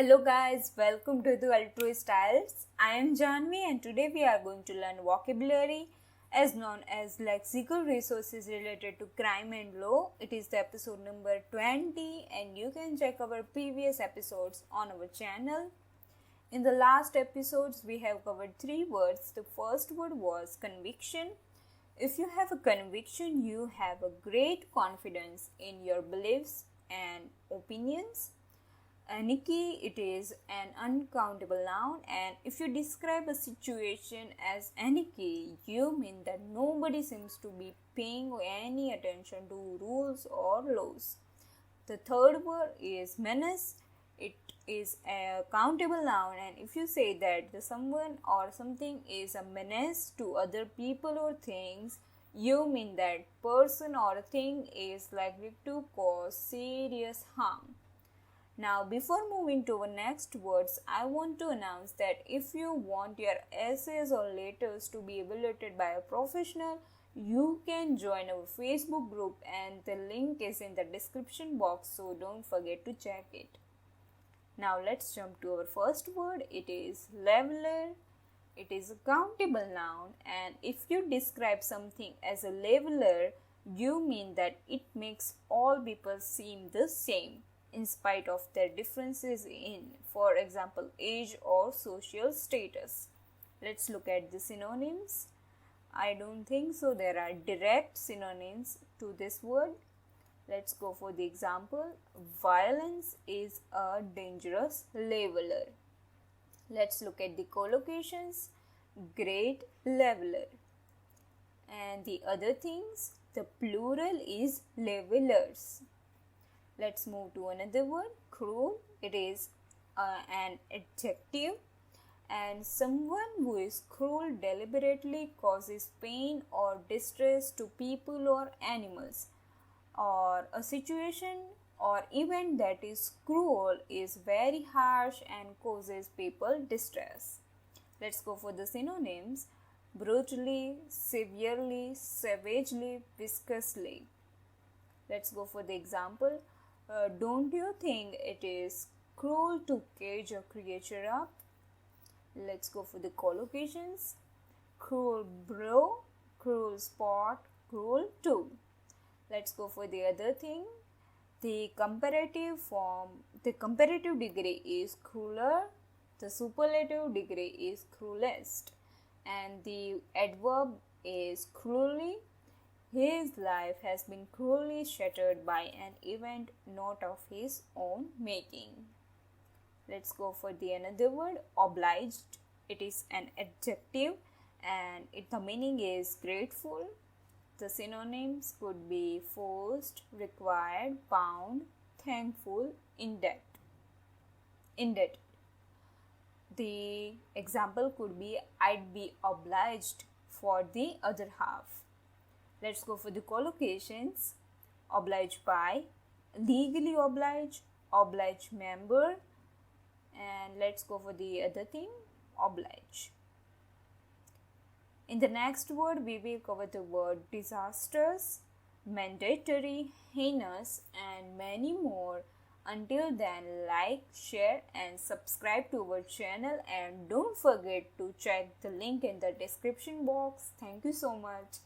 Hello guys, welcome to the Altruist IELTS. I am Janvi and today we are going to learn vocabulary as known as lexical resources related to crime and law. It is the episode number 20 and you can check our previous episodes on our channel. In the last episodes we have covered 3 words. The first word was conviction. If you have a conviction, you have a great confidence in your beliefs and opinions. Aniki, it is an uncountable noun, and if you describe a situation as aniki, you mean that nobody seems to be paying any attention to rules or laws. The third word is menace. It is a countable noun, and if you say that the someone or something is a menace to other people or things, you mean that person or thing is likely to cause serious harm. Now, before moving to our next words, I want to announce that if you want your essays or letters to be evaluated by a professional, you can join our Facebook group and the link is in the description box, so don't forget to check it. Now, let's jump to our first word. It is leveler. It is a countable noun, and if you describe something as a leveler, you mean that it makes all people seem the same in spite of their differences in, for example, age or social status. Let's look at the synonyms. I don't think so there are direct synonyms to this word. Let's go for the example. Violence is a dangerous leveler. Let's look at the collocations. Great leveler. And the other things, the plural is levelers. Let's move to another word, cruel. It is an adjective, and someone who is cruel deliberately causes pain or distress to people or animals, or a situation or event that is cruel is very harsh and causes people distress. Let's go for the synonyms, brutally, severely, savagely, viscously. Let's go for the example. Don't you think it is cruel to cage a creature up? Let's go for the collocations. Cruel bro, cruel spot, cruel too. Let's go for the other thing. The comparative form, the comparative degree is crueler, the superlative degree is cruelest, and the adverb is cruelly. His life has been cruelly shattered by an event not of his own making. Let's go for the another word, obliged. It is an adjective and the meaning is grateful. The synonyms could be forced, required, bound, thankful, indebted. The example could be I'd be obliged for the other half. Let's go for the collocations. Obliged by, legally obliged, obliged member, and let's go for the other thing, oblige. In the next word, we will cover the word disastrous, mandatory, heinous, and many more. Until then, like, share, and subscribe to our channel, and don't forget to check the link in the description box. Thank you so much.